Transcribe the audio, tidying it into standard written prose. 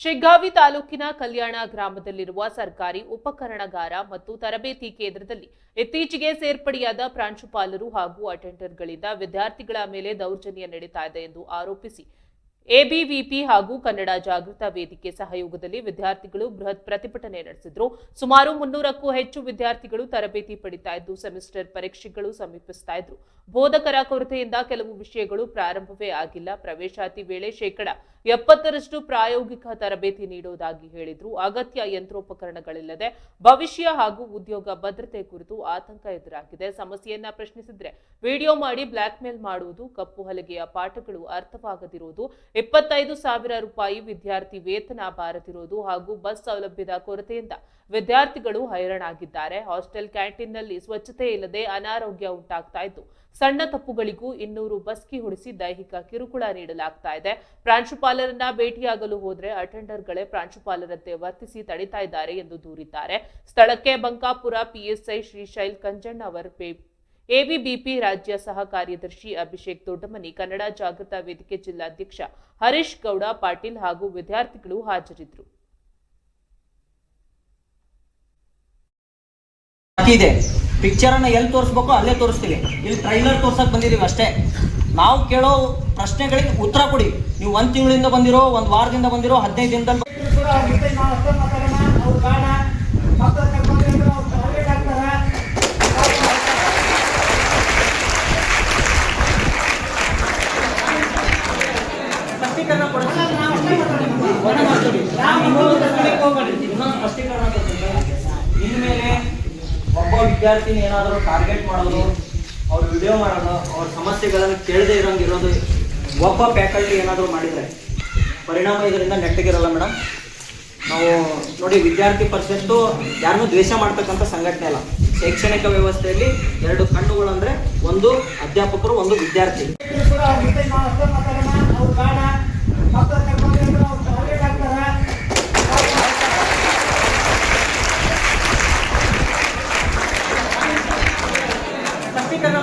ಶಿಗ್ಗಾವಿ ತಾಲೂಕಿನ ಕಲ್ಯಾಣ ಗ್ರಾಮದಲ್ಲಿರುವ ಸರ್ಕಾರಿ ಉಪಕರಣಗಾರ ಮತ್ತು ತರಬೇತಿ ಕೇಂದ್ರದಲ್ಲಿ ಇತ್ತೀಚೆಗೆ ಸೇರ್ಪಡೆಯಾದ ಪ್ರಾಂಶುಪಾಲರು ಹಾಗೂ ಅಟೆಂಡರ್ಗಳಿಂದ ವಿದ್ಯಾರ್ಥಿಗಳ ಮೇಲೆ ದೌರ್ಜನ್ಯ ನಡೀತಾ ಇದೆ ಎಂದು ಆರೋಪಿಸಿ ಎಬಿವಿಪಿ ಹಾಗೂ ಕನ್ನಡ ಜಾಗೃತ ವೇದಿಕೆ ಸಹಯೋಗದಲ್ಲಿ ವಿದ್ಯಾರ್ಥಿಗಳು ಬೃಹತ್ ಪ್ರತಿಭಟನೆ ನಡೆಸಿದರು. ಸುಮಾರು 300ಕ್ಕೂ ಹೆಚ್ಚು ವಿದ್ಯಾರ್ಥಿಗಳು ತರಬೇತಿ ಪಡಿತಾ ಇದ್ದು ಸೆಮಿಸ್ಟರ್ ಪರೀಕ್ಷೆಗಳು ಸಮೀಪಿಸ್ತಾ ಇದ್ರು. ಬೋಧಕರ ಕೊರತೆಯಿಂದ ಕೆಲವು ವಿಷಯಗಳು ಪ್ರಾರಂಭವೇ ಆಗಿಲ್ಲ. ಪ್ರವೇಶಾತಿ ವೇಳೆ 70% ಪ್ರಾಯೋಗಿಕ ತರಬೇತಿ ನೀಡುವುದಾಗಿ ಹೇಳಿದ್ರು. ಅಗತ್ಯ ಯಂತ್ರೋಪಕರಣಗಳಿಲ್ಲದೆ ಭವಿಷ್ಯ ಹಾಗೂ ಉದ್ಯೋಗ ಭದ್ರತೆ ಕುರಿತು ಆತಂಕ ಎದುರಾಗಿದೆ. ಸಮಸ್ಯೆಯನ್ನ ಪ್ರಶ್ನಿಸಿದ್ರೆ ವಿಡಿಯೋ ಮಾಡಿ ಬ್ಲಾಕ್ ಮೇಲ್ ಮಾಡುವುದು, ಕಪ್ಪು ಹಲಗೆಯ ಪಾಠಗಳು ಅರ್ಥವಾಗದಿರುವುದು, 25,000 ರೂಪಾಯಿ ವಿದ್ಯಾರ್ಥಿ ವೇತನ ಬಾರದಿರುವುದು ಹಾಗೂ ಬಸ್ ಸೌಲಭ್ಯದ ಕೊರತೆಯಿಂದ ವಿದ್ಯಾರ್ಥಿಗಳು ಹೈರಾಣಾಗಿದ್ದಾರೆ. ಹಾಸ್ಟೆಲ್ ಕ್ಯಾಂಟೀನ್ನಲ್ಲಿ ಸ್ವಚ್ಛತೆ ಇಲ್ಲದೆ ಅನಾರೋಗ್ಯ ಉಂಟಾಗ್ತಾ ಇದ್ದು ಸಣ್ಣ ತಪ್ಪುಗಳಿಗೂ 200 ಬಸ್ಕಿ ಹೊಡಿಸಿ ದೈಹಿಕ ಕಿರುಕುಳ ನೀಡಲಾಗ್ತಾ ಇದೆ. ಪ್ರಾಂಶುಪಾಲರನ್ನ ಭೇಟಿಯಾಗಲು ಹೋದ್ರೆ ಅಟೆಂಡರ್ಗಳೇ ಪ್ರಾಂಶುಪಾಲರಂತೆ ವರ್ತಿಸಿ ತಡಿತಾ ಇದ್ದಾರೆ ಎಂದು ದೂರಿದ್ದಾರೆ. ಸ್ಥಳಕ್ಕೆ ಬಂಕಾಪುರ ಪಿಎಸ್ಐ ಶ್ರೀಶೈಲ್ ಕಂಜಣ್ಣ ಅವರ ಎಬಿವಿಪಿ ರಾಜ್ಯ ಸಹ ಕಾರ್ಯದರ್ಶಿ ಅಭಿಷೇಕ್ ದೊಡ್ಡಮನಿ, ಕನ್ನಡ ಜಾಗೃತ ವೇದಿಕೆ ಜಿಲ್ಲಾಧ್ಯಕ್ಷ ಹರೀಶ್ ಗೌಡ ಪಾಟೀಲ್ ಹಾಗೂ ವಿದ್ಯಾರ್ಥಿಗಳು ಹಾಜರಿದ್ದರು. ಪಿಕ್ಚರ್ ಅನ್ನ ಎಲ್ಲಿ ತೋರಿಸಬೇಕು ಅಲ್ಲೇ ತೋರಿಸ್ತೀವಿ. ಇಲ್ಲಿ ಟ್ರೈಲರ್ ತೋರ್ಸಕ್ ಬಂದಿದೀವಿ ಅಷ್ಟೇ. ನಾವು ಕೇಳೋ ಪ್ರಶ್ನೆಗಳಿಗೆ ಉತ್ತರ ಕೊಡಿ. ನೀವು 1 ತಿಂಗಳಿಂದ ಬಂದಿರೋ, 1 ವಾರದಿಂದ ಬಂದಿರೋ, 15 ದಿನದಲ್ಲಿ ಇನ್ಮೇಲೆ ಒಬ್ಬ ವಿದ್ಯಾರ್ಥಿನ ಏನಾದರೂ ಟಾರ್ಗೆಟ್ ಮಾಡೋದು, ಅವ್ರು ವಿಡಿಯೋ ಮಾಡೋದು, ಅವ್ರ ಸಮಸ್ಯೆಗಳನ್ನು ಕೇಳದೇ ಇರೋಂಗಿರೋದು ಒಬ್ಬ ಫ್ಯಾಕಲ್ಟಿ ಏನಾದರೂ ಮಾಡಿದರೆ ಪರಿಣಾಮ ಇದರಿಂದ ನೆಟ್ಟಗಿರಲ್ಲ ಮೇಡಮ್. ನಾವು ನೋಡಿ, ವಿದ್ಯಾರ್ಥಿ ಪರಿಷತ್ತು ಯಾರನ್ನೂ ದ್ವೇಷ ಮಾಡ್ತಕ್ಕಂಥ ಸಂಘಟನೆ ಅಲ್ಲ. ಶೈಕ್ಷಣಿಕ ವ್ಯವಸ್ಥೆಯಲ್ಲಿ 2 ಕಣ್ಣುಗಳು ಅಂದರೆ ಒಂದು ಅಧ್ಯಾಪಕರು, ಒಂದು ವಿದ್ಯಾರ್ಥಿ. ಸ್ಪಷ್ಟೀಕರಣ